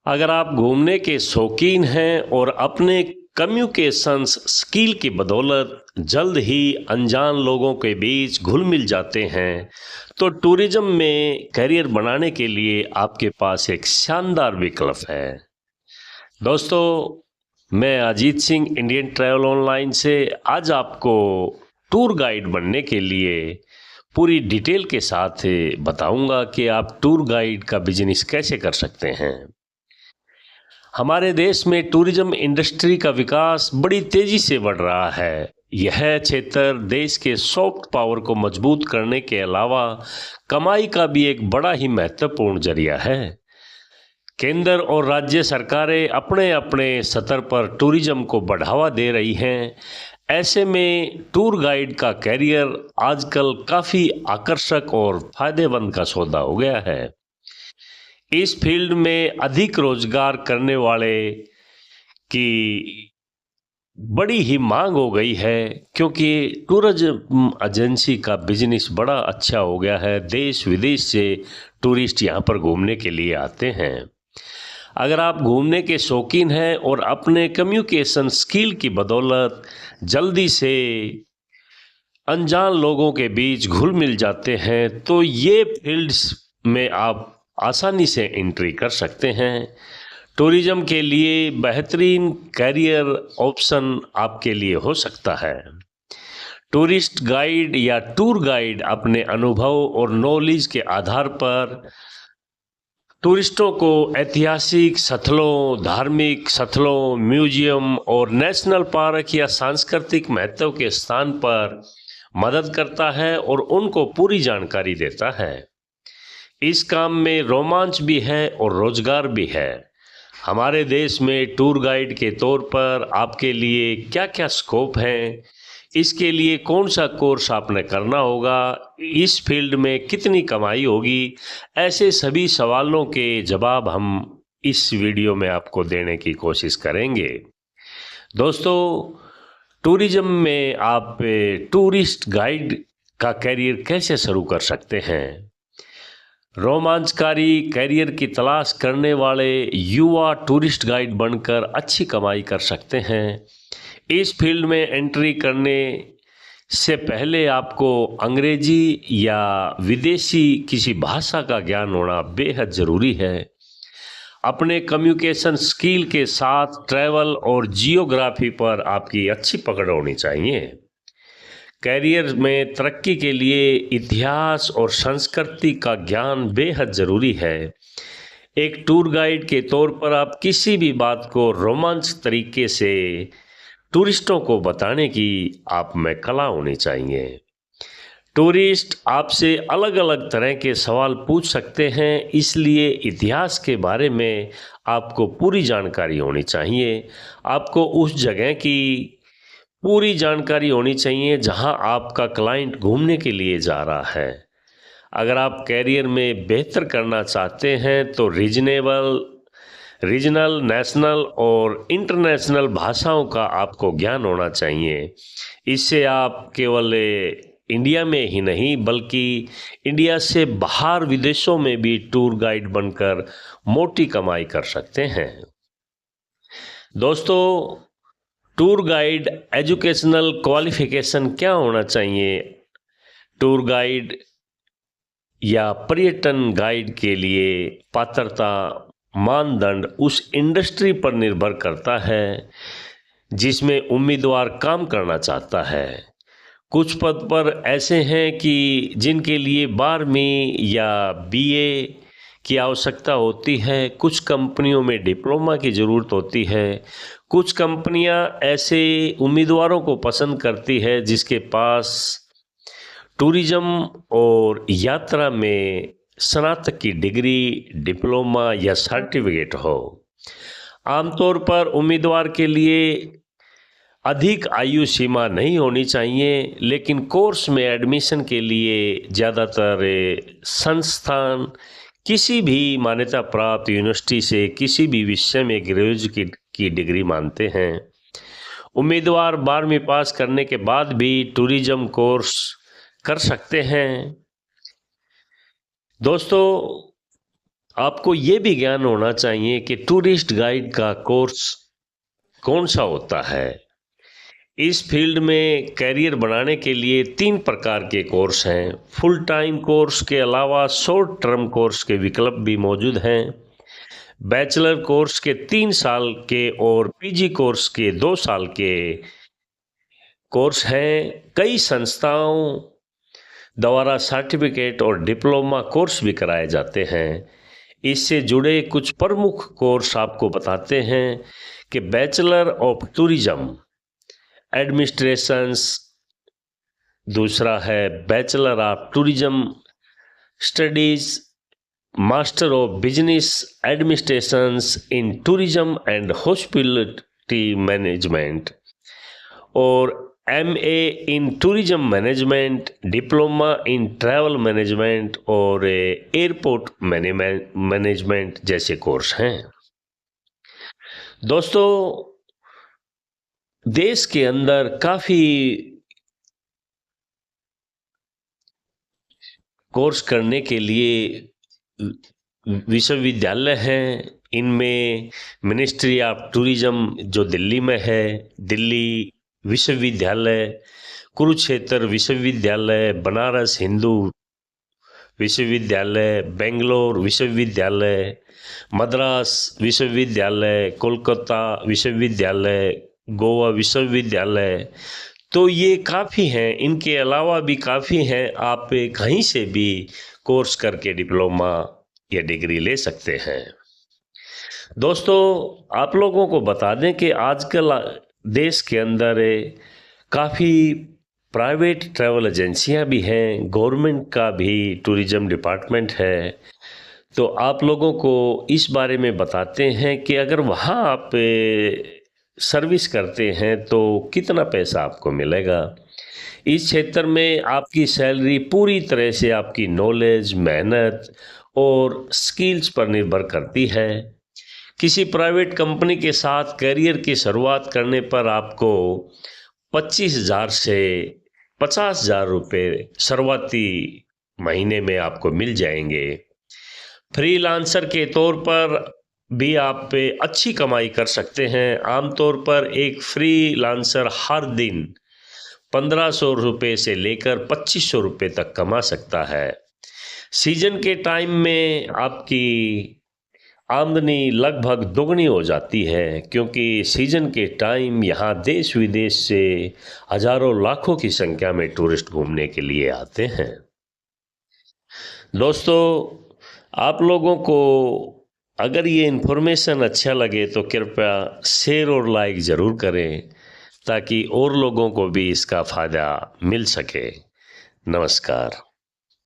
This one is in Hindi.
अगर आप घूमने के शौकीन हैं और अपने कम्युनिकेशंस स्किल की बदौलत जल्द ही अनजान लोगों के बीच घुल मिल जाते हैं, तो टूरिज्म में करियर बनाने के लिए आपके पास एक शानदार विकल्प है। दोस्तों, मैं Ajit Singh Indian travel online से आज आपको टूर गाइड बनने के लिए पूरी डिटेल के साथ बताऊंगा कि आप टूर गाइड का बिजनेस कैसे कर सकते हैं। हमारे देश में टूरिज्म इंडस्ट्री का विकास बड़ी तेजी से बढ़ रहा है। यह क्षेत्र देश के सॉफ्ट पावर को मजबूत करने के अलावा कमाई का भी एक बड़ा ही महत्वपूर्ण जरिया है। केंद्र और राज्य सरकारें अपने अपने स्तर पर टूरिज्म को बढ़ावा दे रही हैं। ऐसे में टूर गाइड का कैरियर आजकल काफ़ी आकर्षक और फायदेमंद का सौदा हो गया है। इस फील्ड में अधिक रोजगार करने वाले की बड़ी ही मांग हो गई है, क्योंकि टूरिज्म एजेंसी का बिजनेस बड़ा अच्छा हो गया है। देश विदेश से टूरिस्ट यहाँ पर घूमने के लिए आते हैं। अगर आप घूमने के शौकीन हैं और अपने कम्युनिकेशन स्किल की बदौलत जल्दी से अनजान लोगों के बीच घुल मिल जाते हैं, तो ये फील्ड्स में आप आसानी से एंट्री कर सकते हैं। टूरिज्म के लिए बेहतरीन करियर ऑप्शन आपके लिए हो सकता है। टूरिस्ट गाइड या टूर गाइड अपने अनुभव और नॉलेज के आधार पर टूरिस्टों को ऐतिहासिक स्थलों, धार्मिक स्थलों, म्यूजियम और नेशनल पार्क या सांस्कृतिक महत्व के स्थान पर मदद करता है और उनको पूरी जानकारी देता है। इस काम में रोमांच भी है और रोजगार भी है। हमारे देश में टूर गाइड के तौर पर आपके लिए क्या क्या स्कोप हैं, इसके लिए कौन सा कोर्स आपने करना होगा, इस फील्ड में कितनी कमाई होगी, ऐसे सभी सवालों के जवाब हम इस वीडियो में आपको देने की कोशिश करेंगे। दोस्तों, टूरिज्म में आप टूरिस्ट गाइड का करियर कैसे शुरू कर सकते हैं? रोमांचकारी करियर की तलाश करने वाले युवा टूरिस्ट गाइड बनकर अच्छी कमाई कर सकते हैं। इस फील्ड में एंट्री करने से पहले आपको अंग्रेजी या विदेशी किसी भाषा का ज्ञान होना बेहद ज़रूरी है। अपने कम्युनिकेशन स्किल के साथ ट्रैवल और जियोग्राफी पर आपकी अच्छी पकड़ होनी चाहिए। कैरियर में तरक्की के लिए इतिहास और संस्कृति का ज्ञान बेहद ज़रूरी है। एक टूर गाइड के तौर पर आप किसी भी बात को रोमांचक तरीके से टूरिस्टों को बताने की आप में कला होनी चाहिए। टूरिस्ट आपसे अलग अलग तरह के सवाल पूछ सकते हैं, इसलिए इतिहास के बारे में आपको पूरी जानकारी होनी चाहिए। आपको उस जगह की पूरी जानकारी होनी चाहिए जहां आपका क्लाइंट घूमने के लिए जा रहा है। अगर आप कैरियर में बेहतर करना चाहते हैं तो रीजनल, नेशनल और इंटरनेशनल भाषाओं का आपको ज्ञान होना चाहिए। इससे आप केवल इंडिया में ही नहीं बल्कि इंडिया से बाहर विदेशों में भी टूर गाइड बनकर मोटी कमाई कर सकते हैं। दोस्तों, टूर गाइड एजुकेशनल क्वालिफिकेशन क्या होना चाहिए? टूर गाइड या पर्यटन गाइड के लिए पात्रता मानदंड उस इंडस्ट्री पर निर्भर करता है जिसमें उम्मीदवार काम करना चाहता है। कुछ पद पर ऐसे हैं कि जिनके लिए 12वीं या बीए की आवश्यकता होती है। कुछ कंपनियों में डिप्लोमा की ज़रूरत होती है। कुछ कंपनियां ऐसे उम्मीदवारों को पसंद करती है जिसके पास टूरिज्म और यात्रा में स्नातक की डिग्री, डिप्लोमा या सर्टिफिकेट हो। आमतौर पर उम्मीदवार के लिए अधिक आयु सीमा नहीं होनी चाहिए, लेकिन कोर्स में एडमिशन के लिए ज़्यादातर संस्थान किसी भी मान्यता प्राप्त यूनिवर्सिटी से किसी भी विषय में ग्रेजुएट की डिग्री मानते हैं। उम्मीदवार 12वीं पास करने के बाद भी टूरिज्म कोर्स कर सकते हैं। दोस्तों, आपको ये भी ज्ञान होना चाहिए कि टूरिस्ट गाइड का कोर्स कौन सा होता है। इस फील्ड में करियर बनाने के लिए 3 प्रकार के कोर्स हैं। फुल टाइम कोर्स के अलावा शॉर्ट टर्म कोर्स के विकल्प भी मौजूद हैं। बैचलर कोर्स के 3 साल के और पीजी कोर्स के 2 साल के कोर्स हैं। कई संस्थाओं द्वारा सर्टिफिकेट और डिप्लोमा कोर्स भी कराए जाते हैं। इससे जुड़े कुछ प्रमुख कोर्स आपको बताते हैं कि बैचलर ऑफ टूरिज्म एडमिनिस्ट्रेशंस, दूसरा है bachelor of tourism studies, master of business administrations in tourism and hospitality management, और MA in tourism management, diploma in travel management और एयरपोर्ट मैनेजमेंट जैसे कोर्स हैं। दोस्तों, देश के अंदर काफ़ी कोर्स करने के लिए विश्वविद्यालय हैं। इनमें मिनिस्ट्री ऑफ टूरिज्म जो दिल्ली में है, दिल्ली विश्वविद्यालय, कुरुक्षेत्र विश्वविद्यालय, बनारस हिंदू विश्वविद्यालय, बेंगलोर विश्वविद्यालय, मद्रास विश्वविद्यालय, कोलकाता विश्वविद्यालय, गोवा विश्वविद्यालय, तो ये काफ़ी हैं। इनके अलावा भी काफ़ी हैं। आप कहीं से भी कोर्स करके डिप्लोमा या डिग्री ले सकते हैं। दोस्तों, आप लोगों को बता दें कि आजकल देश के अंदर काफ़ी प्राइवेट ट्रैवल एजेंसियां भी हैं, गवर्नमेंट का भी टूरिज्म डिपार्टमेंट है। तो आप लोगों को इस बारे में बताते हैं कि अगर वहाँ आप सर्विस करते हैं तो कितना पैसा आपको मिलेगा। इस क्षेत्र में आपकी सैलरी पूरी तरह से आपकी नॉलेज, मेहनत और स्किल्स पर निर्भर करती है। किसी प्राइवेट कंपनी के साथ करियर की शुरुआत करने पर आपको 25,000 से 50,000 रुपये शुरुआती महीने में आपको मिल जाएंगे। फ्रीलांसर के तौर पर भी आप पे अच्छी कमाई कर सकते हैं। आमतौर पर एक फ्रीलांसर हर दिन 1500 रुपये से लेकर 2500 रुपये तक कमा सकता है। सीजन के टाइम में आपकी आमदनी लगभग दोगुनी हो जाती है, क्योंकि सीजन के टाइम यहाँ देश विदेश से हजारों लाखों की संख्या में टूरिस्ट घूमने के लिए आते हैं। दोस्तों, आप लोगों को अगर ये इन्फॉर्मेशन अच्छा लगे तो कृपया शेयर और लाइक ज़रूर करें, ताकि और लोगों को भी इसका फ़ायदा मिल सके। नमस्कार।